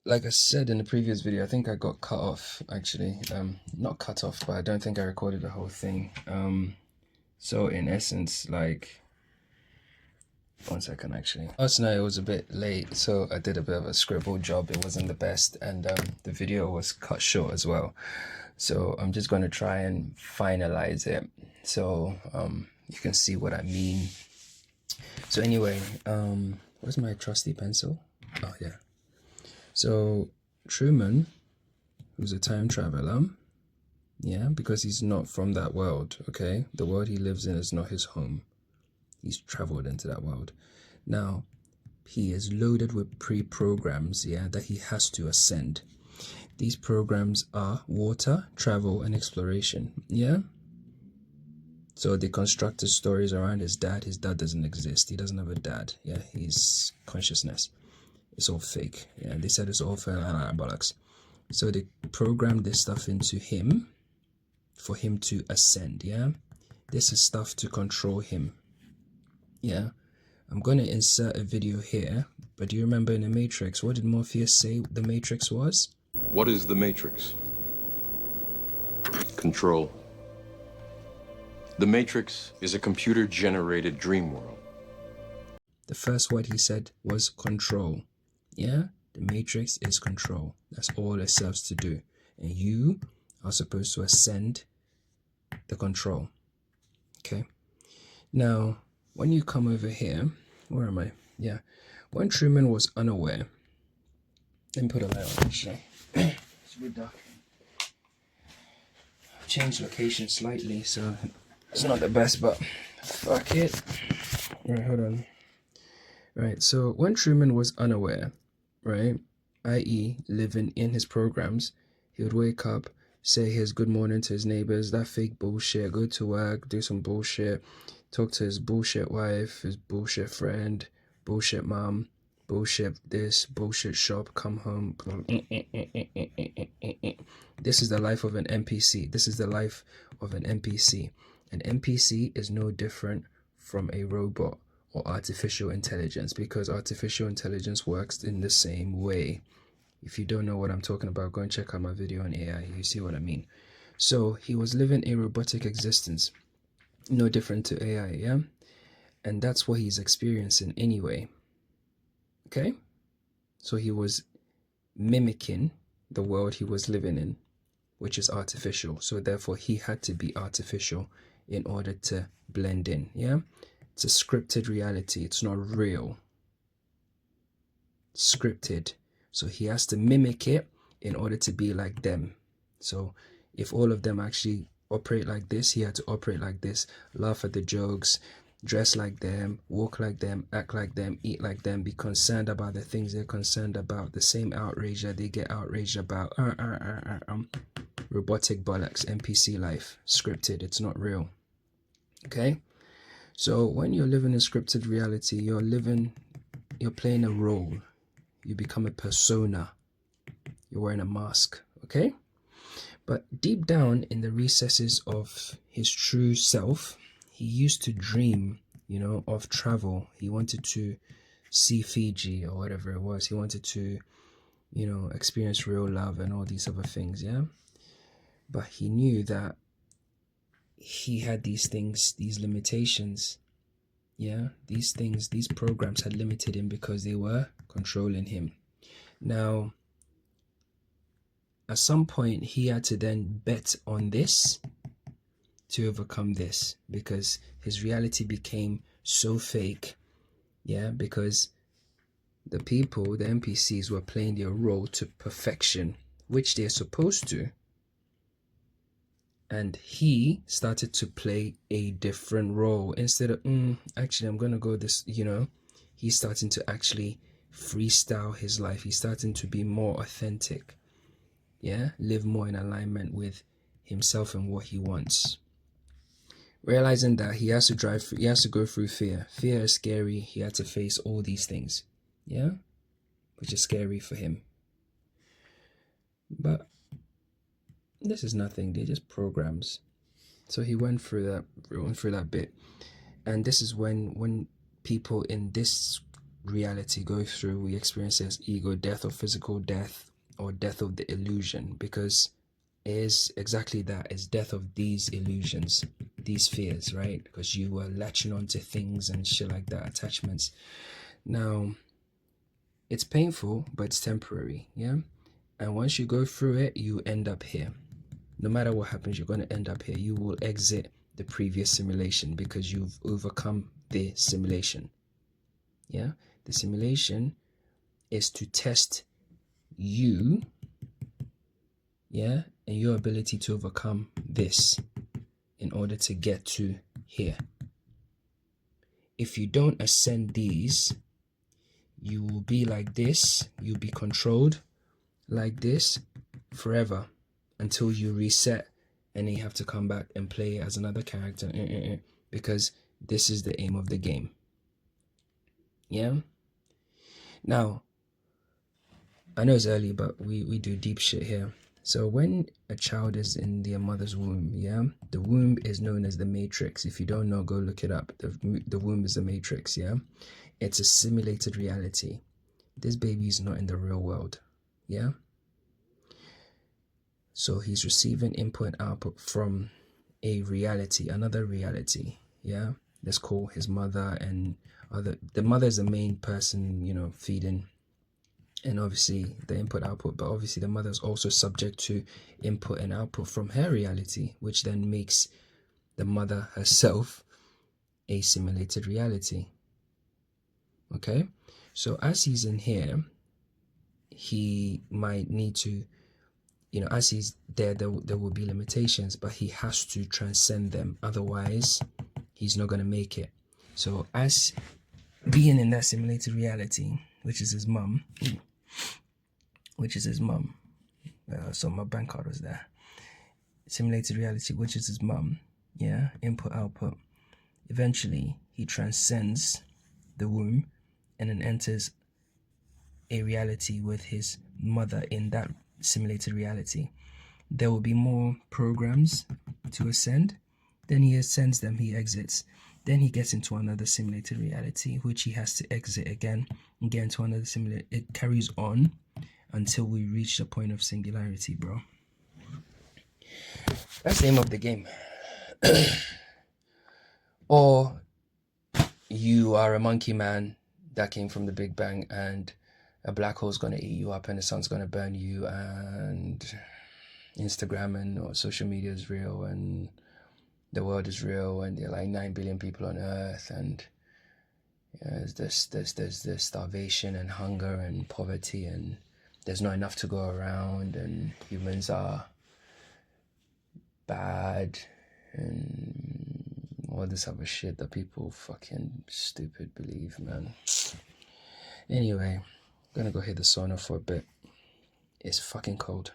like I said in the previous video, I think I got cut off actually. Not cut off, but I don't think I recorded the whole thing. So in essence, like, one second actually. Last night it was a bit late, so I did a bit of a scribble job. It wasn't the best, and the video was cut short as well. So I'm just going to try and finalize it, so you can see what I mean. So anyway, where's my trusty pencil? Oh yeah. So Truman, who's a time traveler, yeah, because he's not from that world, okay? The world he lives in is not his home. He's traveled into that world. Now, he is loaded with pre-programs, yeah, that he has to ascend. These programs are water, travel, and exploration, yeah? So they constructed stories around his dad. His dad doesn't exist. He doesn't have a dad, yeah? He's consciousness. It's all fake, yeah? They said it's all bollocks. So they programmed this stuff into him for him to ascend, yeah? This is stuff to control him, yeah? I'm going to insert a video here, but do you remember in the Matrix, what did Morpheus say the Matrix was? What is the Matrix? Control. The Matrix is a computer-generated dream world. The first word he said was control, yeah? The Matrix is control. That's all it serves to do. And you are supposed to ascend the control, okay? Now, when you come over here, where am I? Yeah. When Truman was unaware, let me put a light on actually. It's a bit dark. I've changed location slightly, so it's not the best, but fuck it. Right, hold on. Right, so when Truman was unaware, right, i.e. living in his programs, he would wake up, say his good morning to his neighbors, that fake bullshit, go to work, do some bullshit, talk to his bullshit wife, his bullshit friend, bullshit mom, bullshit this, bullshit shop, come home. This is the life of an NPC. This is the life of an NPC. An NPC is no different from a robot or artificial intelligence, because artificial intelligence works in the same way. If you don't know what I'm talking about, go and check out my video on AI. You see what I mean. So he was living a robotic existence, no different to AI, yeah? And that's what he's experiencing anyway. Okay? So he was mimicking the world he was living in, which is artificial. So therefore he had to be artificial in order to blend in, yeah? It's a scripted reality. It's not real. Scripted. So he has to mimic it in order to be like them. So if all of them actually operate like this, he had to operate like this, laugh at the jokes, dress like them, walk like them, act like them, eat like them, be concerned about the things they're concerned about, the same outrage that they get outraged about. Robotic bollocks, NPC life, scripted, it's not real. Okay? So when you're living in scripted reality, you're playing a role. You become a persona. You're wearing a mask, okay? But deep down in the recesses of his true self, he used to dream, you know, of travel. He wanted to see Fiji or whatever it was. He wanted to, you know, experience real love and all these other things, yeah? But he knew that he had these things, these limitations, yeah? These things, these programs had limited him because they were controlling him. Now, at some point, he had to then bet on this to overcome this, because his reality became so fake, yeah? Because the people, the NPCs, were playing their role to perfection, which they're supposed to. And he started to play a different role. Instead of, actually, I'm going to go this, you know, he's starting to actually freestyle his life. He's starting to be more authentic, yeah? Live more in alignment with himself and what he wants. Realizing that he has to go through fear. Fear is scary. He had to face all these things, yeah? Which is scary for him. But this is nothing. They're just programs. So he went through that bit. And this is when people in this reality go through, we experience it as ego death or physical death or death of the illusion, because it is exactly that. It's death of these illusions, these fears, right? Because you were latching onto things and shit like that, attachments. Now, it's painful, but it's temporary, yeah? And once you go through it, you end up here. No matter what happens, you're going to end up here. You will exit the previous simulation because you've overcome the simulation. Yeah? The simulation is to test you, yeah, and your ability to overcome this in order to get to here. If you don't ascend these, you will be like this. You'll be controlled like this forever until you reset, and then you have to come back and play as another character, because this is the aim of the game. Yeah? Now, I know it's early, but we do deep shit here. So when a child is in their mother's womb, yeah, the womb is known as the matrix. If you don't know, go look it up. The womb is the matrix, yeah? It's a simulated reality. This baby is not in the real world, yeah? So he's receiving input and output from a reality, another reality, yeah? Let's call his mother and the mother is the main person, you know, feeding, and obviously the input output, but obviously the mother is also subject to input and output from her reality, which then makes the mother herself a simulated reality. Okay, so as he's in here, he might need to, you know, as he's there will be limitations, but he has to transcend them, otherwise he's not going to make it. So as being in that simulated reality, which is his mum, so my bank card was there. Simulated reality, which is his mum, yeah, input output. Eventually he transcends the womb and then enters a reality with his mother in that simulated reality. There will be more programs to ascend. Then he ascends them, he exits. Then he gets into another simulated reality, which he has to exit again and get into another simulated. It carries on until we reach the point of singularity, bro. That's the aim of the game. Or you are a monkey man that came from the Big Bang, and a black hole's going to eat you up and the sun's going to burn you, and Instagram and or social media is real, and the world is real, and there are like 9 billion people on earth, and there's starvation and hunger and poverty, and there's not enough to go around, and humans are bad, and all this other shit that people fucking stupid believe, man. Anyway, I'm gonna go hit the sauna for a bit. It's fucking cold.